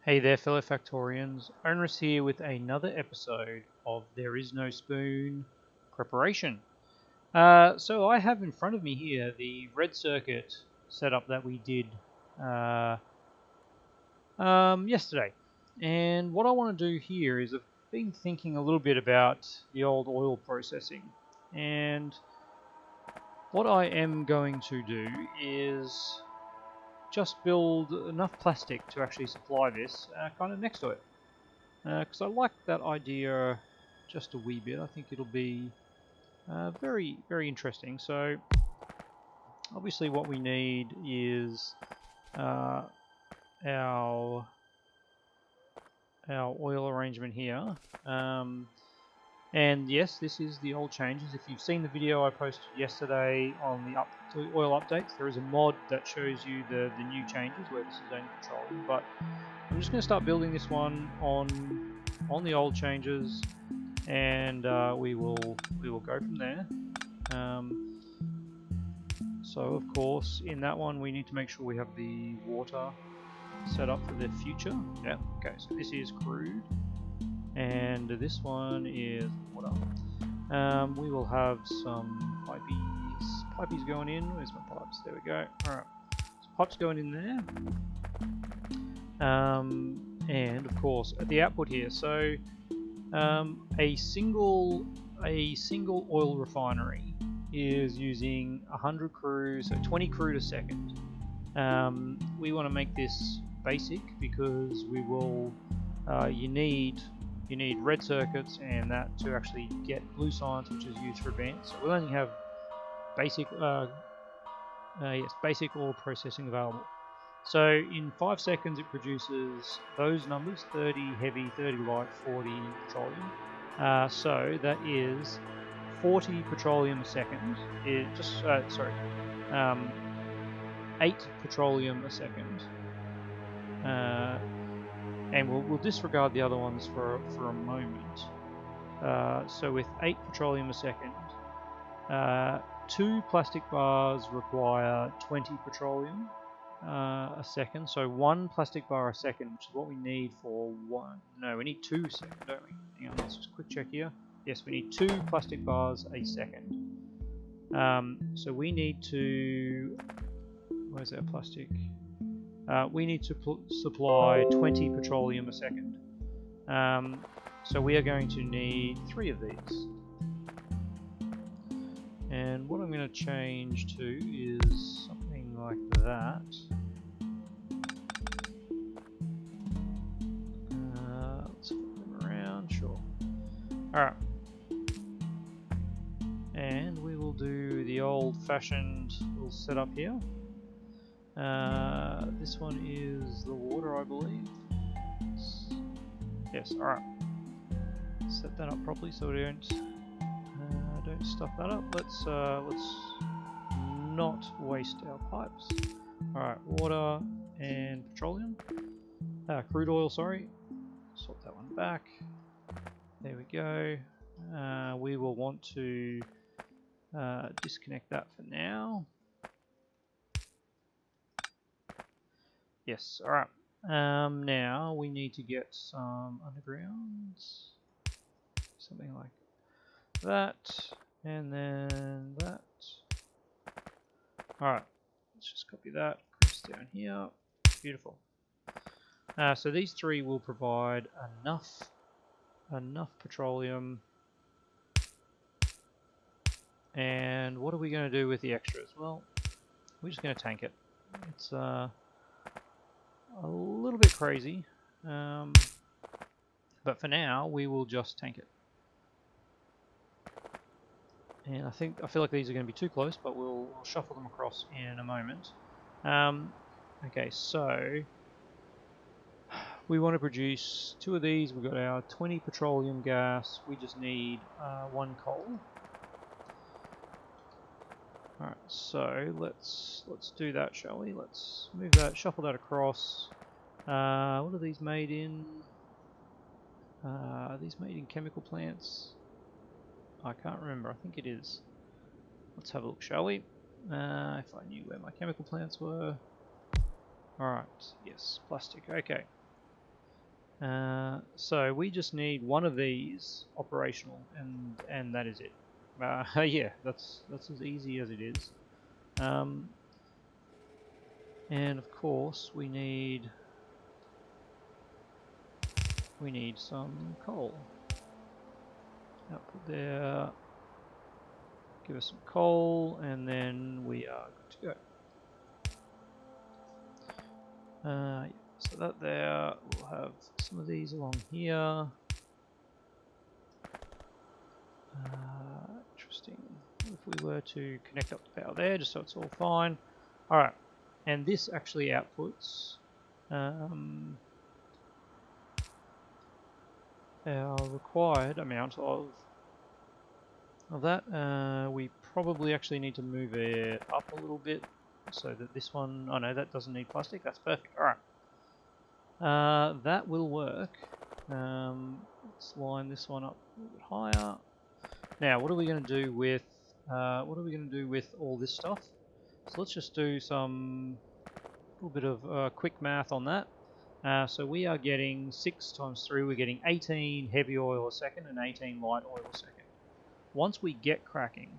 Hey there, fellow Factorians. Onerous here with another episode of There Is No Spoon preparation. So I have in front of me here the red circuit setup that we did uh, yesterday. And what I want to do here is I've been thinking a little bit about the old oil processing. And what I am going to do is just build enough plastic to actually supply this kind of next to it. Because I like that idea just a wee bit. I think it'll be very, very interesting. So obviously what we need is our oil arrangement here. And yes, this is the old changes. If you've seen the video I posted yesterday on the oil updates, there is a mod that shows you the new changes where this is only petroleum. But I'm just going to start building this one on the old changes, and we will go from there. So of course, in that one, we need to make sure we have the water set up for the future. Yeah. Okay. So this is crude, and this one is water. We will have some pipeys going in. Where's my pipes? There we go. All right. So pipes going in there. And of course at the output here, so a single oil refinery is using 100 crude, so 20 crude a second. We want to make this basic because we will you need red circuits and that to actually get blue science, which is used for advanced. So we'll only have basic basic oil processing available. So in 5 seconds it produces those numbers: 30 heavy, 30 light, 40 petroleum. So that is 40 petroleum a second. 8 petroleum a second. And we'll disregard the other ones for a moment. So with 8 petroleum a second, 2 plastic bars require 20 petroleum a second. So 1 plastic bar a second, which is what we need for one. No, we need 2 a second, don't we? Hang on, let's just quick check here. Yes, we need 2 plastic bars a second. So we need to... Where's our plastic? We need to supply 20 petroleum a second. So we are going to need 3 of these. And what I'm going to change to is something like that. Let's flip them around, sure. Alright. And we will do the old-fashioned little setup here. This one is the water, I believe. Yes, alright. Set that up properly so we don't stuff that up. Let's not waste our pipes. Alright, water and petroleum. Crude oil, sorry. Sort that one back. There we go. We will want to disconnect that for now. Yes, alright. Now we need to get some undergrounds. Something like that. And then that. Alright. Let's just copy that. Cross down here. Beautiful. So these 3 will provide enough petroleum. And what are we going to do with the extras? Well, we're just going to tank it. It's a little bit crazy, but for now we will just tank it. And I feel like these are going to be too close, but we'll shuffle them across in a moment. Okay, so we want to produce 2 of these. We've got our 20 petroleum gas. We just need 1 coal. Alright, so let's do that, shall we? Let's move that, shuffle that across. What are these made in? Are these made in chemical plants? I can't remember. I think it is. Let's have a look, shall we? If I knew where my chemical plants were. Alright, yes, plastic, okay. So we just need one of these operational, and that is it. Yeah, that's as easy as it is. And of course we need some coal. Output there. Give us some coal, and then we are good to go. Yeah, so that there, we'll have some of these along here. Interesting. If we were to connect up the power there, just so it's all fine. Alright, and this actually outputs our required amount of that. We probably actually need to move it up a little bit so that this one, oh no, that doesn't need plastic, that's perfect. Alright, that will work. Let's line this one up a little bit higher. Now, what are we going to do with all this stuff? So let's just do some little bit of quick math on that. So we are getting 6 times 3, we're getting 18 heavy oil a second and 18 light oil a second. Once we get cracking,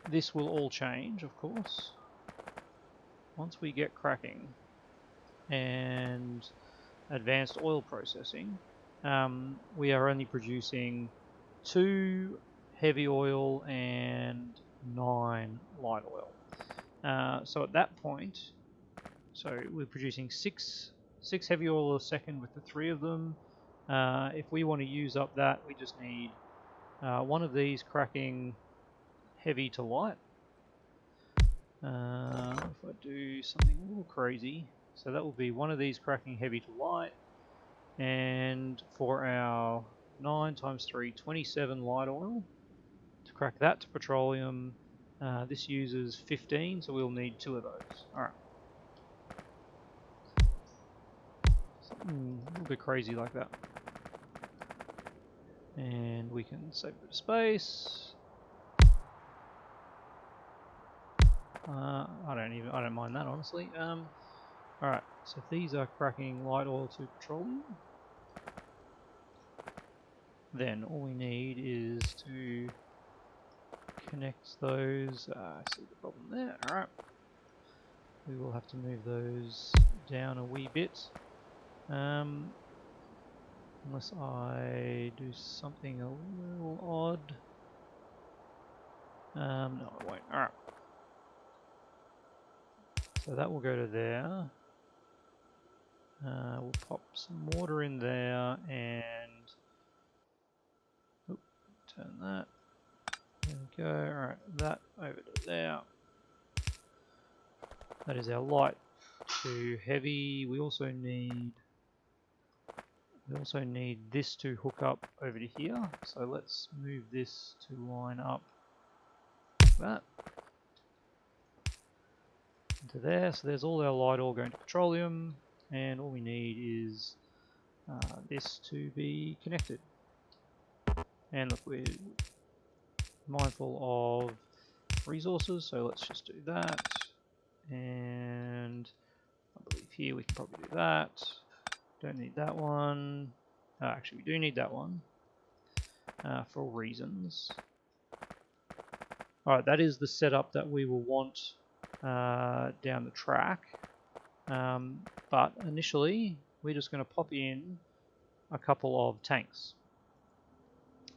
this will all change, of course. Once we get cracking and advanced oil processing, we are only producing 2 heavy oil and 9 light oil. So at that point, so we're producing 6 heavy oil a second with the 3 of them. If we want to use up that, we just need one of these cracking heavy to light. If I do something a little crazy, so that will be one of these cracking heavy to light, and for our 9 times 3, 27 light oil, to crack that to petroleum, this uses 15, so we'll need 2 of those. Alright. Something a little bit crazy like that. And we can save a bit of space. I don't mind that, honestly. Alright, so these are cracking light oil to petroleum. Then all we need is to connect those. I see the problem there. Alright. We will have to move those down a wee bit. Unless I do something a little odd. No, I won't. Alright. So that will go to there. We'll pop some water in there and turn that. There we go. Alright, that over to there. That is our light to heavy. We also need this to hook up over to here. So let's move this to line up like that. Into there. So there's all our light oil going to petroleum, and all we need is this to be connected. And look, we're mindful of resources, so let's just do that. And I believe here we can probably do that. Don't need that one. Actually, we do need that one for reasons. Alright, that is the setup that we will want down the track. But initially, we're just going to pop in a couple of tanks.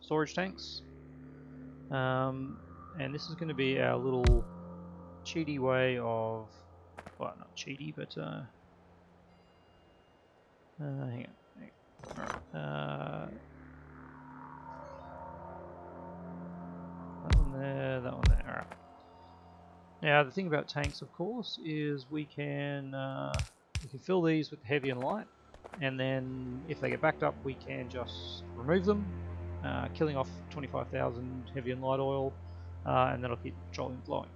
Storage tanks. And this is going to be our little cheaty way of, well, not cheaty, but hang on. That one there, that one there. Alright. Now the thing about tanks, of course, is we can fill these with heavy and light, and then if they get backed up, we can just remove them, killing off 25,000 heavy and light oil, and that'll keep the petroleum flowing.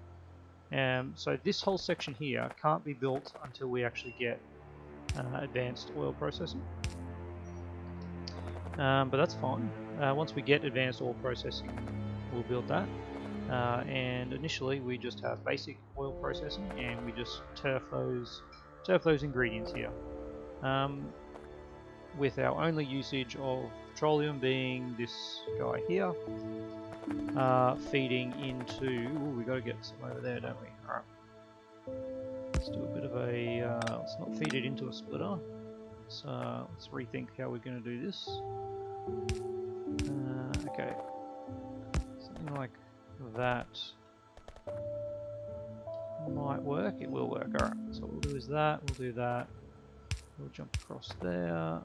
So this whole section here can't be built until we actually get advanced oil processing. But that's fine. Once we get advanced oil processing, we'll build that. And initially we just have basic oil processing, and we just turf those ingredients here. with our only usage of petroleum being this guy here, feeding into. Ooh, we got to get some over there, don't we? All right. Let's do a bit of a. Let's not feed it into a splitter. Let's rethink how we're going to do this. Okay, something like that might work. It will work. All right. So what we'll do is that. We'll do that. We'll jump across there.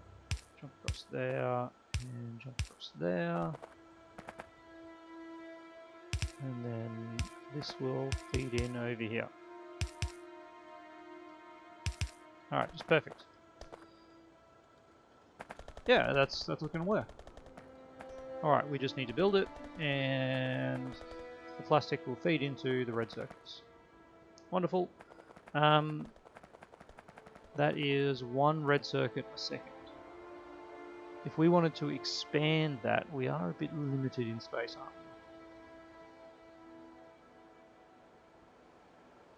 Jump across there. And jump across there. And then this will feed in over here. Alright, just perfect. Yeah, that's looking to work. Alright, we just need to build it, and the plastic will feed into the red circuits. Wonderful. That is 1 red circuit a second. If we wanted to expand that, we are a bit limited in space, aren't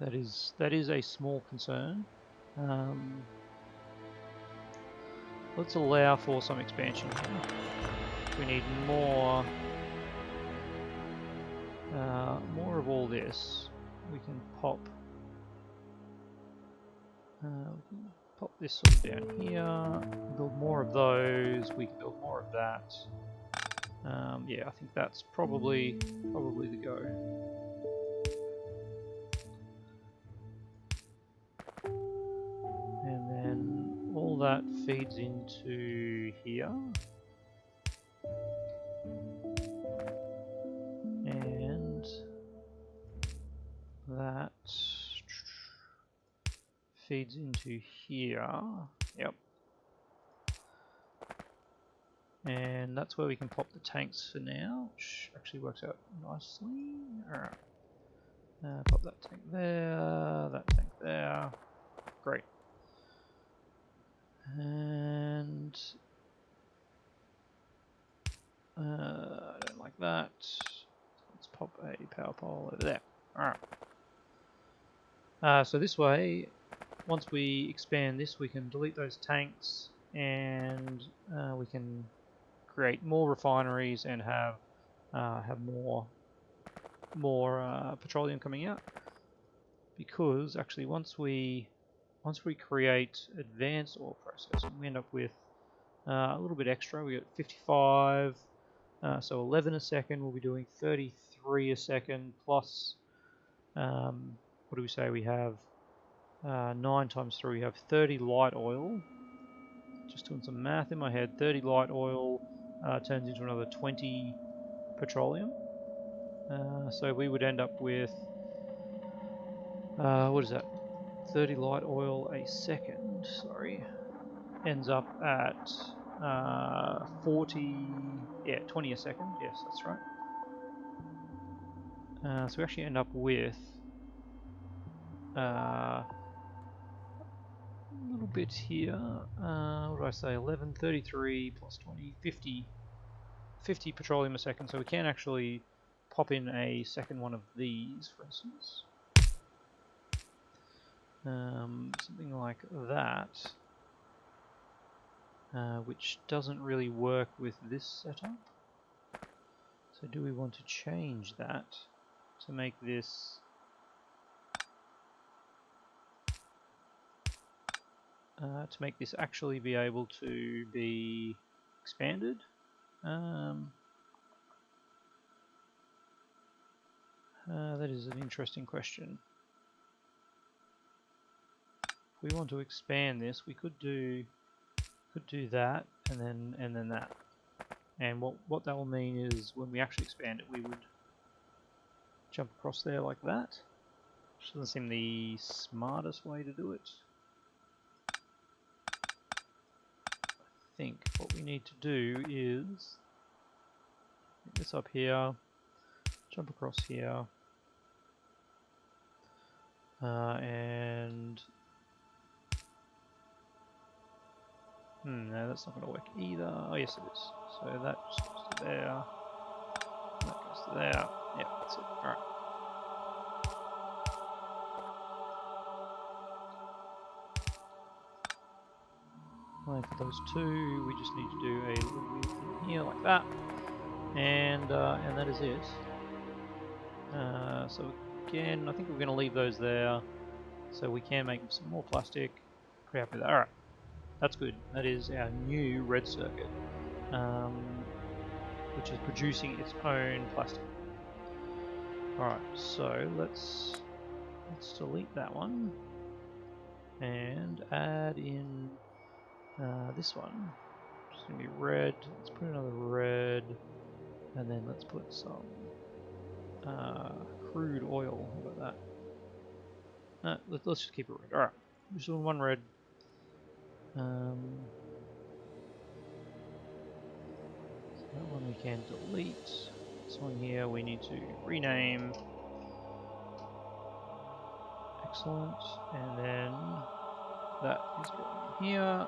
we? That is a small concern. Let's allow for some expansion here. We need more of all this. We can pop this sort of down here. Build more of those. We can build more of that. Yeah, I think that's probably the go. And then all that feeds into here. And that feeds into here. Yep. And that's where we can pop the tanks for now, which actually works out nicely. Alright. Pop that tank there, that tank there. Great. And I don't like that. Let's pop a power pole over there. Alright. So this way, once we expand this, we can delete those tanks, and we can create more refineries and have more petroleum coming out. Because actually, once we create advanced oil processing, we end up with a little bit extra. We got 55, so 11 a second. We'll be doing 33 a second plus. What do we say? We have 9 times 3. We have 30 light oil. Just doing some math in my head. 30 light oil turns into another 20 petroleum. So we would end up with what is that? 30 light oil a second. Sorry, ends up at 40. Yeah, 20 a second. Yes, that's right. So we actually end up with a little bit here. What do I say? 11, 33 plus 20, 50 petroleum a second. So we can actually pop in a second one of these, for instance. Something like that, which doesn't really work with this setup. So do we want to change that to make this actually be able to be expanded? That is an interesting question. If we want to expand this, we could do that, and then that. And what that will mean is when we actually expand it, we would jump across there like that. Which doesn't seem the smartest way to do it. I think what we need to do is get this up here, jump across here, and no, that's not going to work either. Oh yes, it is. So that just goes to there. That goes to there. Yeah, that's it. All right. Only for those two, we just need to do a little weird thing here like that, and that is it. So again, I think we're going to leave those there, so we can make some more plastic. Pretty happy with that. All right, that's good. That is our new red circuit, which is producing its own plastic. All right, so let's delete that one and add in this one. It's gonna be red. Let's put another red, and then let's put some crude oil. How about that? Let's just keep it red. All right, just one red. So that one we can delete. This one here we need to rename. Excellent, and then that is going here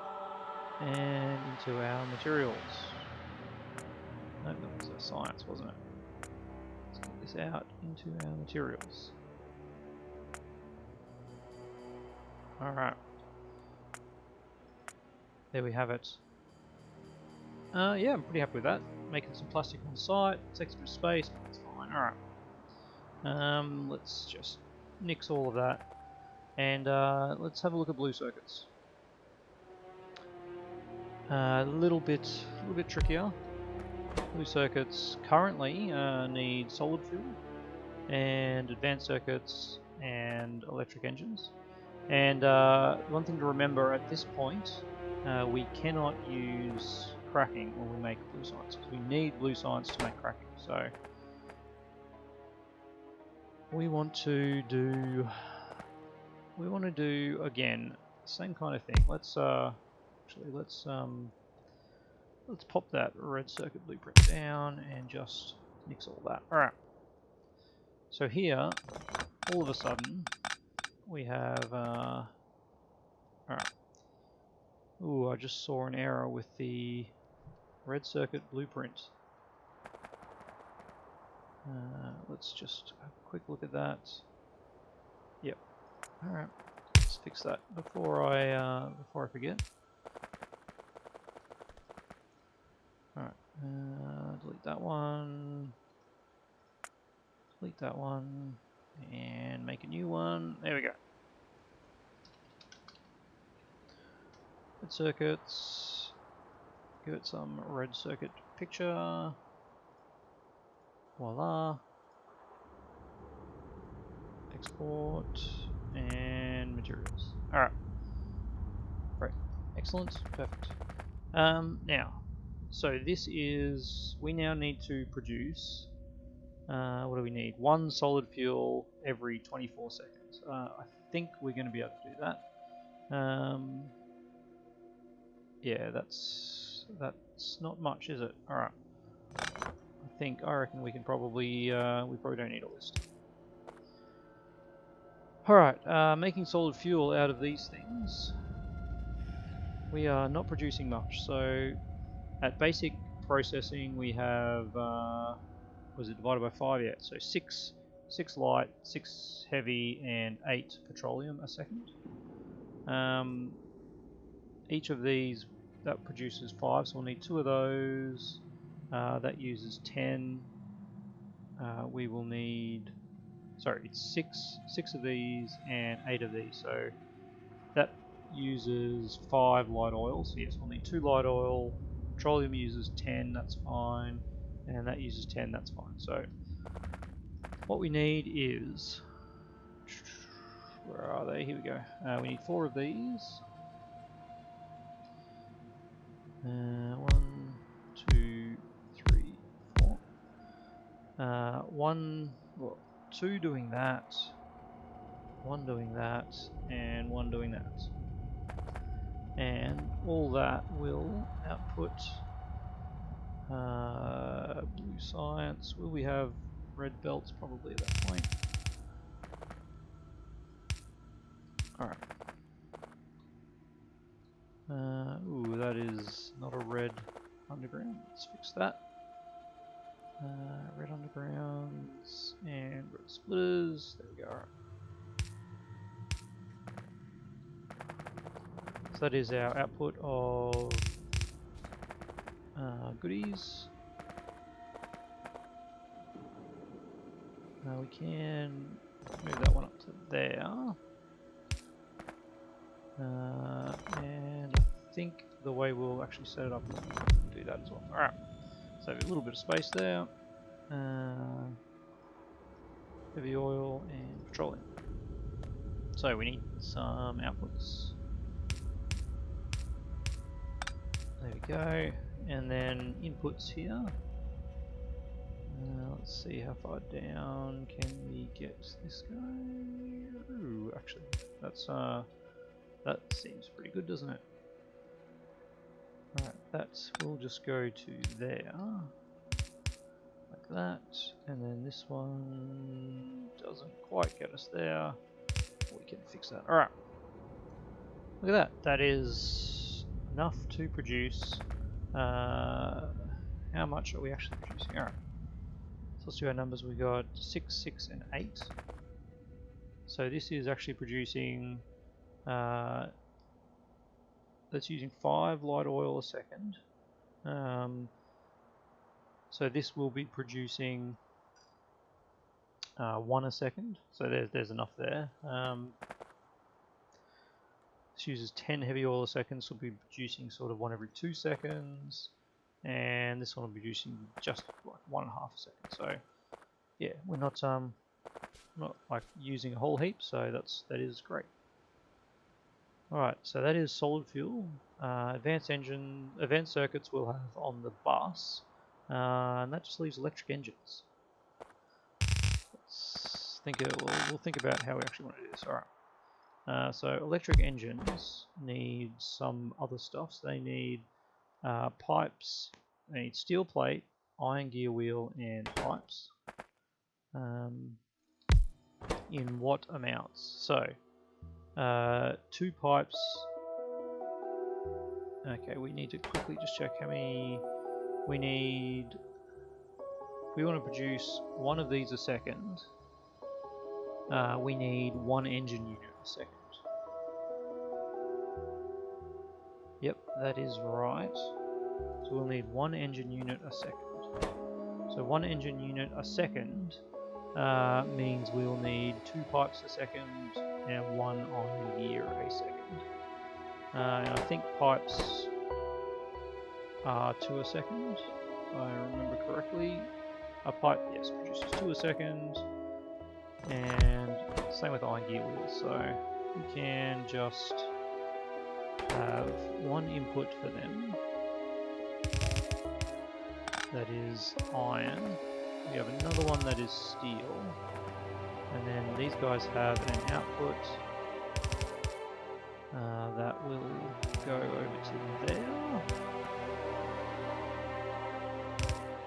and into our materials. No, that was our science, wasn't it? Let's get this out into our materials. Alright. There we have it. Yeah, I'm pretty happy with that. Making some plastic on site, it's extra space, but it's fine. Alright. Let's just nix all of that. And let's have a look at blue circuits. A little bit trickier. Blue circuits currently need solid fuel and advanced circuits and electric engines. And one thing to remember at this point, we cannot use cracking when we make blue science, because we need blue science to make cracking. So we want to do again same kind of thing. Let's pop that red circuit blueprint down and just nix all that. Alright. So here, all of a sudden, we have alright. Ooh, I just saw an error with the red circuit blueprint. Let's just have a quick look at that. Yep. Alright. Let's fix that before I forget. Alright, delete that one, and make a new one. There we go. Red circuits, give it some red circuit picture. Voila. Export and materials. Alright. Great. Excellent. Perfect. Now, so this is, we now need to produce, what do we need? One solid fuel every 24 seconds. I think we're going to be able to do that. Yeah, that's not much, is it? Alright. I reckon we can probably, we probably don't need all this stuff. Alright, making solid fuel out of these things. We are not producing much, so at basic processing we have, was it divided by 5 yet? So 6 light, 6 heavy, and 8 petroleum a second. Each of these, that produces 5, so we'll need 2 of those. That uses 10. We will need, sorry, it's 6 of these and 8 of these, so that uses 5 light oil. So yes, we'll need 2 light oil. Petroleum uses 10, that's fine, and that uses 10, that's fine. So what we need is, where are they? Here we go. We need 4 of these. 1, 2, 3, 4. 2 doing that, 1 doing that, and 1 doing that. And all that will output blue science. Will we have red belts? Probably at that point. Alright. Ooh, that is not a red underground. Let's fix that. Red undergrounds and red splitters. There we go. Alright. So that is our output of goodies. We can move that one up to there. And I think the way we'll actually set it up is do that as well. Alright, so a little bit of space there. Heavy oil and petroleum. So we need some outputs. There we go. And then inputs here. Let's see how far down can we get this guy. Ooh, actually, that's that seems pretty good, doesn't it? Alright, that will just go to there, like that, and then this one doesn't quite get us there. We can fix that. Alright, look at that. That is enough to produce. How much are we actually producing? Alright, so let's do our numbers. We got 6, 6, and 8. So this is actually producing. That's using 5 light oil a second. So this will be producing 1 a second. So there's enough there. This uses 10 heavy oil a second, so we'll be producing sort of 1 every 2 seconds. And this one will be producing just like 1.5 a second. So yeah, we're not like using a whole heap, so that is great. Alright, so that is solid fuel. Advanced circuits we'll have on the bus, and that just leaves electric engines. Let's think we'll think about how we actually want to do this. Alright, so electric engines need some other stuff. So they need pipes, they need steel plate, iron gear wheel, and pipes. In what amounts? So 2 pipes. Okay, we need to quickly just check how many we need. If we want to produce 1 of these a second, we need 1 engine unit a second. Yep, that is right. So we'll need 1 engine unit a second. So 1 engine unit a second means we'll need 2 pipes a second and 1 iron gear a second. And I think pipes are 2 a second, if I remember correctly. A pipe, yes, produces 2 a second, and same with iron gear wheels. So we can just have 1 input for them. That is iron. We have another one that is steel. And then these guys have an output that will go over to there.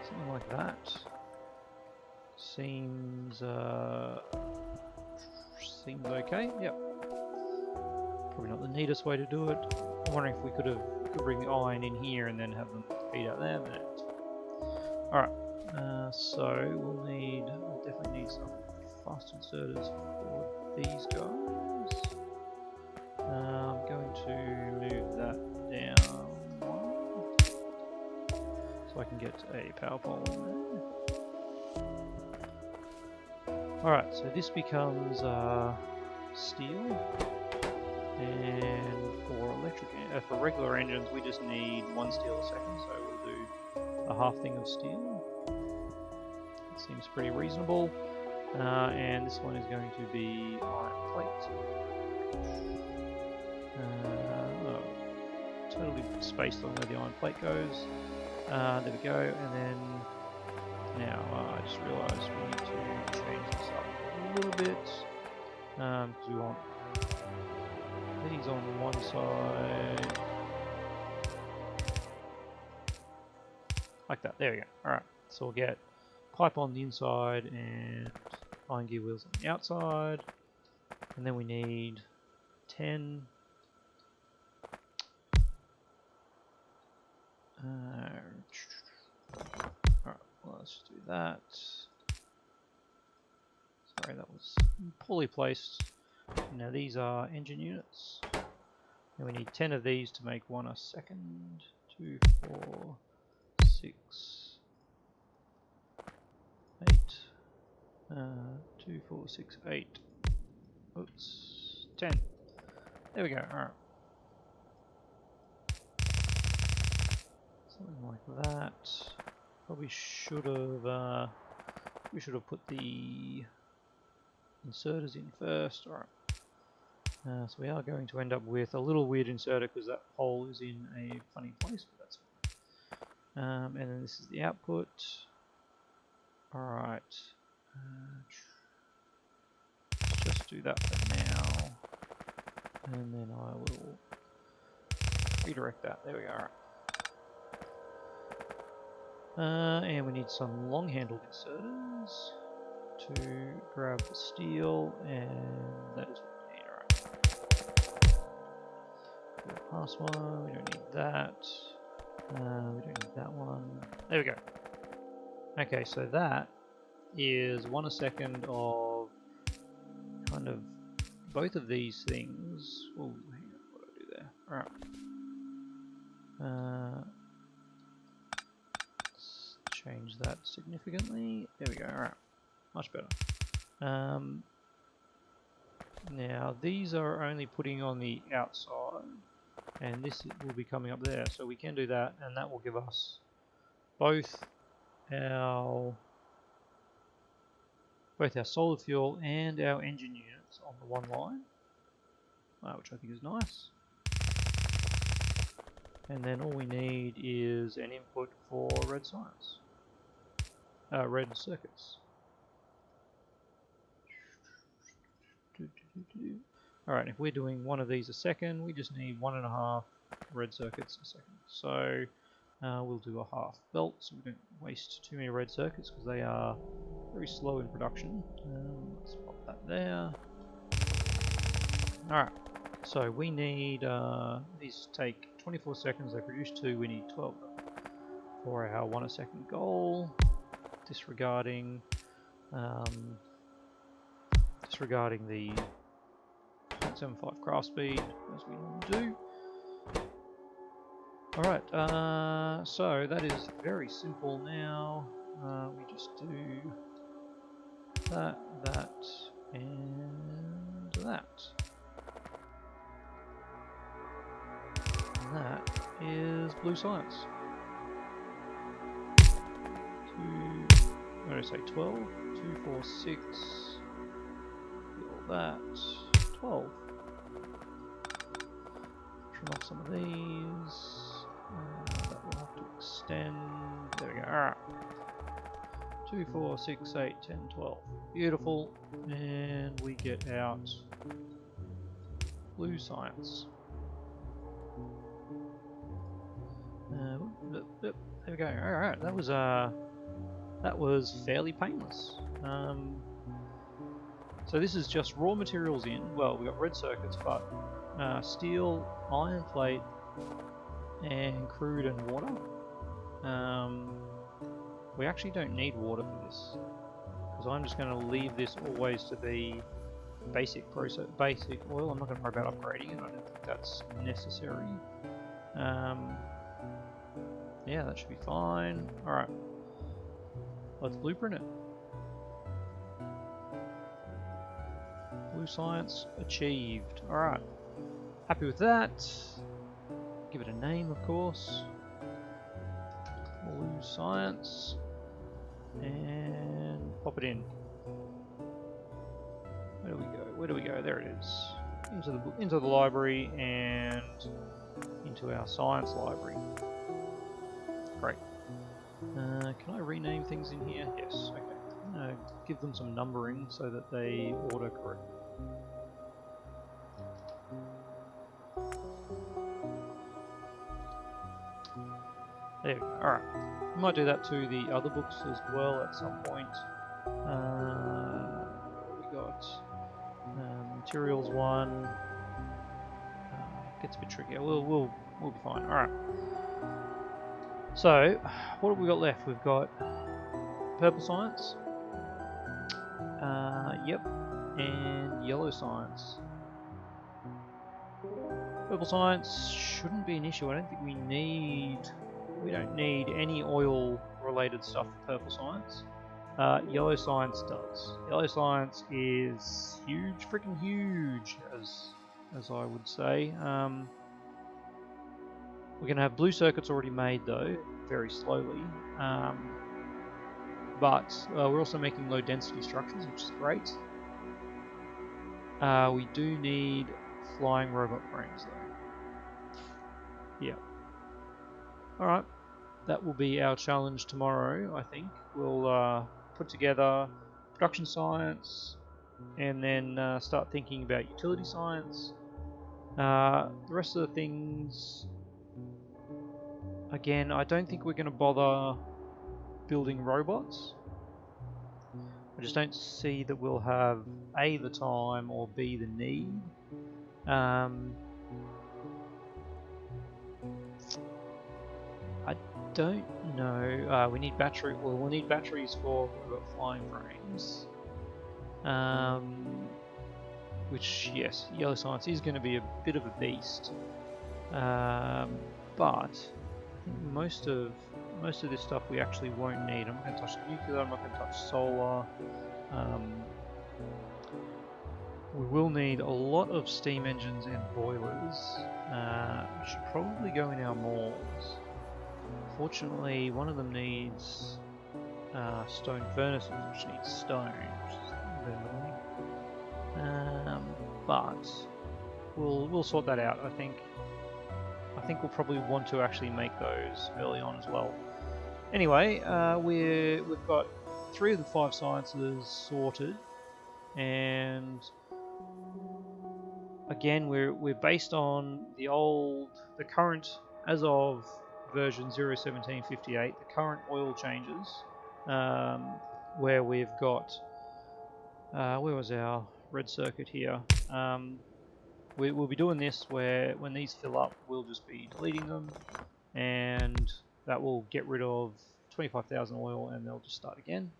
Something like that. Seems okay. Yep. Probably not the neatest way to do it. I'm wondering if we could bring the iron in here and then have them feed out there. Alright. So we'll definitely need some fast inserters for these guys. I'm going to move that down 1 so I can get a power pole in there. Alright, so this becomes steel, and for regular engines we just need 1 steel a second, so we'll do a half thing of steel. It seems pretty reasonable. And this one is going to be iron plate. Totally spaced on where the iron plate goes. There we go, and then now I just realised we need to change this up a little bit, because we want these on one side, like that. There we go. Alright, so we'll get pipe on the inside and iron gear wheels on the outside, and then we need 10 alright, well, let's just do that. Sorry, that was poorly placed. Now these are engine units. And we need 10 of these to make one a second. 2, 4, 6, 8. 2, 4, 6, 8. Oops. 10. There we go. Alright. Something like that. Probably should have. We should have put the inserters in first. Alright. So we are going to end up with a little weird inserter because that hole is in a funny place, but that's fine. And then this is the output. Alright. Let's just do that for now. And then I will redirect that. There we go. Alright. And we need some long-handled inserters to grab the steel, and that is what we need. Alright. Last one, we don't need that. We don't need that one. There we go. Okay, so that is 1 a second of kind of both of these things. Oh, hang on, what did I do there? Alright. Let's change that significantly. There we go, alright. Much better. Now, these are only putting on the outside, and this will be coming up there, so we can do that, and that will give us both our solid fuel and our engine units on the one line, which I think is nice. And then all we need is an input for red circuits. Alright, if we're doing one of these a second, we just need 1.5 red circuits a second. So we'll do a half belt so we don't waste too many red circuits because they are very slow in production. Let's pop that there. Alright, so we need, these take 24 seconds, they produce 2, we need 12 for our 1 a second goal, disregarding the 0.75 craft speed, as we normally do. Alright, so that is very simple now. We just do that, and that. And that is blue science. What did I say, 12? 2, 4, 6. All that. 12. Trim off some of these. That will have to extend. There we go. Alright. 2, 4, 6, 8, 10, 12. Beautiful. And we get out blue science. There we go. Alright, that was fairly painless. So this is just raw materials in. Well, we got red circuits, but steel, iron plate, and crude and water. We actually don't need water for this because I'm just going to leave this always to be basic oil. I'm not going to worry about upgrading it. I don't think that's necessary. Yeah, that should be fine. Alright, let's blueprint it. Blue science achieved. Alright, happy with that. Give it a name, of course. Blue science. And pop it in. Where do we go? Where do we go? There it is. Into the library and into our science library. Great. Can I rename things in here? Yes. Okay. I'm going to give them some numbering so that they autocorrect. There we go. Alright. We might do that to the other books as well at some point. We got materials 1. Gets a bit trickier. We'll be fine. Alright. So, what have we got left? We've got purple science. Yep. And yellow science. Purple science shouldn't be an issue. I don't think we don't need any oil related stuff for purple science. Yellow science does. Yellow science is huge, freaking huge, as I would say. We're going to have blue circuits already made though, very slowly. But we're also making low density structures, which is great. We do need flying robot frames though. Yeah. Alright, that will be our challenge tomorrow, I think. We'll put together production science and then start thinking about utility science. The rest of the things, again, I don't think we're going to bother building robots. I just don't see that we'll have A, the time, or B, the need. I don't know. We need battery. Well, we'll need batteries for flying frames. Which, yes, yellow science is going to be a bit of a beast. But I think most of this stuff we actually won't need. I'm not going to touch nuclear. I'm not going to touch solar. We will need a lot of steam engines and boilers, which should probably go in our molds. Fortunately, one of them needs stone furnaces, which needs stone, which is a bit annoying. But we'll sort that out. I think we'll probably want to actually make those early on as well. Anyway, we've got 3 of the 5 sciences sorted, and again we're based on the current, as of version 0.1758, the current oil changes, where we've got where was our red circuit here? We'll be doing this where when these fill up, we'll just be deleting them, and that will get rid of 25,000 oil, and they'll just start again.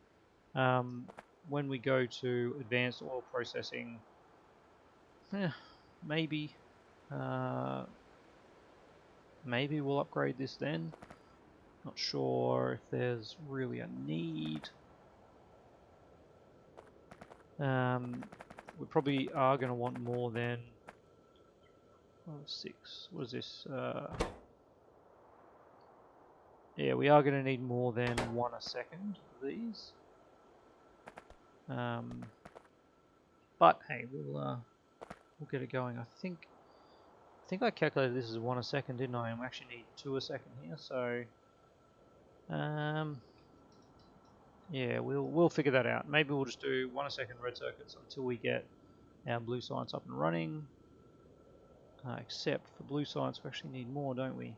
When we go to advanced oil processing, maybe we'll upgrade this then. Not sure if there's really a need. We probably are going to want more than 6. What is this? Yeah, we are going to need more than 1 a second of these. But hey, we'll get it going. I think I calculated this as 1 a second, didn't I? And we actually need 2 a second here, so yeah, we'll figure that out. Maybe we'll just do 1 a second red circuits until we get our blue science up and running. Except for blue science, we actually need more, don't we?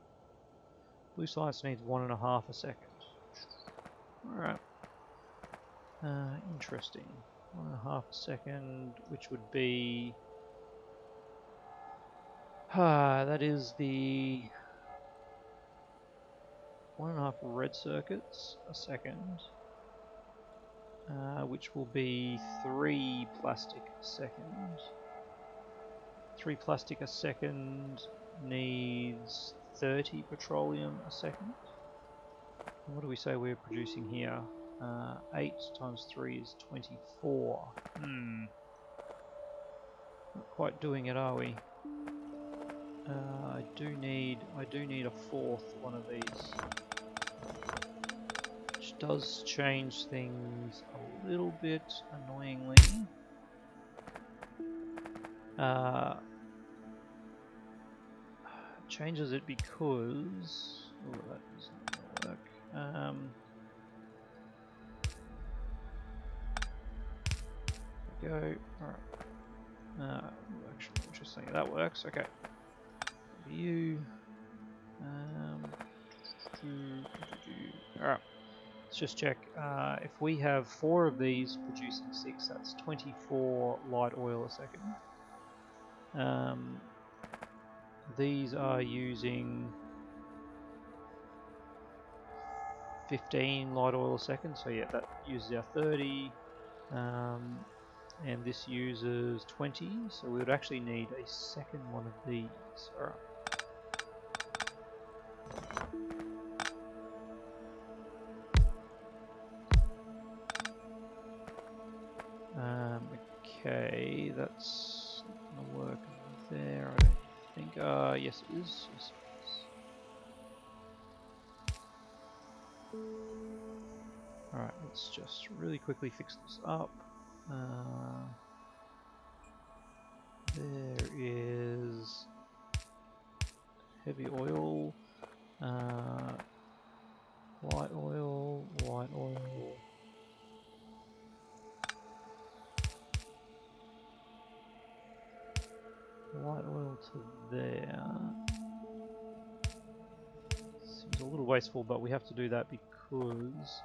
Blue science needs 1.5 a second. Alright. Interesting. 1.5 a second, which would be... that is the 1.5 red circuits a second, which will be 3 plastic a second. 3 plastic a second needs 30 petroleum a second. What do we say we're producing here? 8 times 3 is 24. Not quite doing it, are we? I do need a 4th one of these, which does change things a little bit annoyingly. Changes it because that doesn't work. There we go. Alright. Actually, interesting. That works. Okay. View. Alright. Let's just check. If we have 4 of these producing 6, that's 24 light oil a second. These are using 15 light oil a second, so yeah, that uses our 30. and this uses 20, so we would actually need a second one of these. Alright. Okay, that's not gonna work there, I don't think. Yes it is. Yes, it is. Alright, let's just really quickly fix this up. There is heavy oil, light oil, white oil. Light oil to there. Seems a little wasteful, but we have to do that because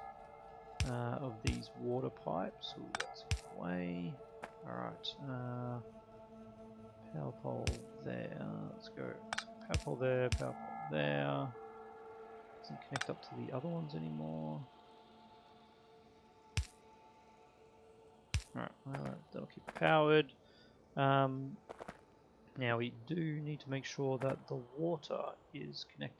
of these water pipes. Ooh, that's away. Alright, power pole there. Let's go. Power pole there, power pole there. Doesn't connect up to the other ones anymore. Alright, that'll keep it powered. Now we do need to make sure that the water is connected.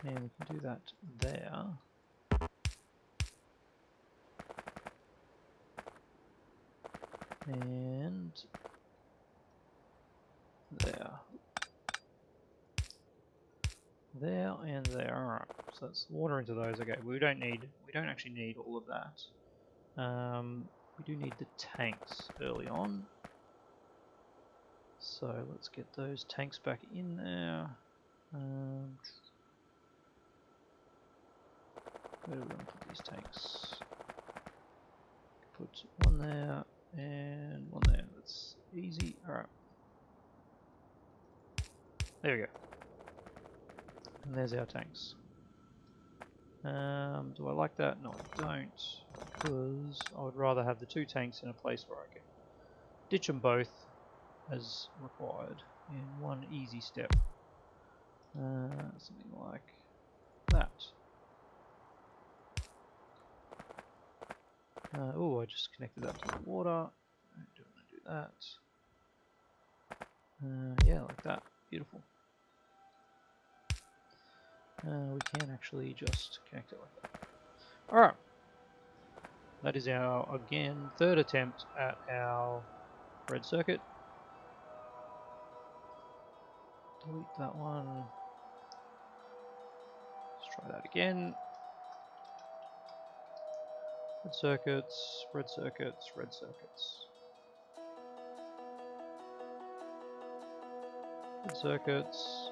And we can do that there. And there. There and there. Alright, so that's water into those. Okay, we don't actually need all of that. We do need the tanks early on. So let's get those tanks back in there. Where do we want to put these tanks? Put one there and one there. That's easy. Alright. There we go. And there's our tanks. Do I like that? No, I don't. Because I would rather have the two tanks in a place where I can ditch them both as required in one easy step. Something like that. Oh, I just connected that to the water. I don't want to do that. Yeah, like that. Beautiful. We can actually just connect it like that. Alright. That is our, again, third attempt at our red circuit. Delete that one. Let's try that again. Red circuits, red circuits, red circuits. Red circuits.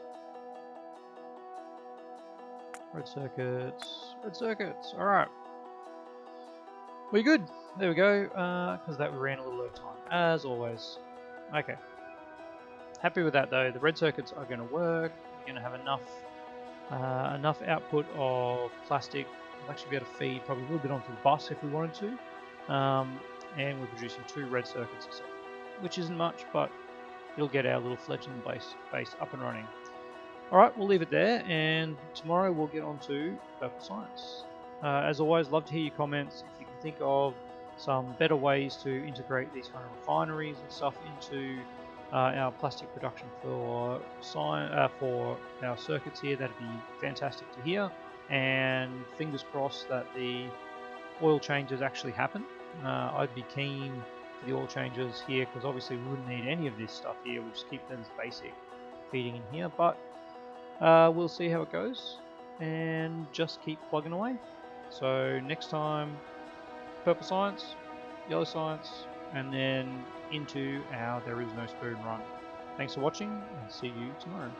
Red circuits, red circuits. Alright. We good. There we go. Because that we ran a little over time, as always. Okay. Happy with that though. The red circuits are going to work. We're going to have enough output of plastic. We'll actually be able to feed probably a little bit onto the bus if we wanted to. And we're producing 2 red circuits a second, which isn't much, but it'll get our little fledgling base up and running. Alright, we'll leave it there, and tomorrow we'll get on to Purple Science. As always, love to hear your comments. If you can think of some better ways to integrate these kind of refineries and stuff into our plastic production for our circuits here, that'd be fantastic to hear. And fingers crossed that the oil changes actually happen. I'd be keen for the oil changes here, because obviously we wouldn't need any of this stuff here. We'll just keep them as basic feeding in here, but we'll see how it goes and just keep plugging away. So next time, Purple Science, Yellow Science, and then into our There Is No Spoon run. Thanks for watching, and see you tomorrow.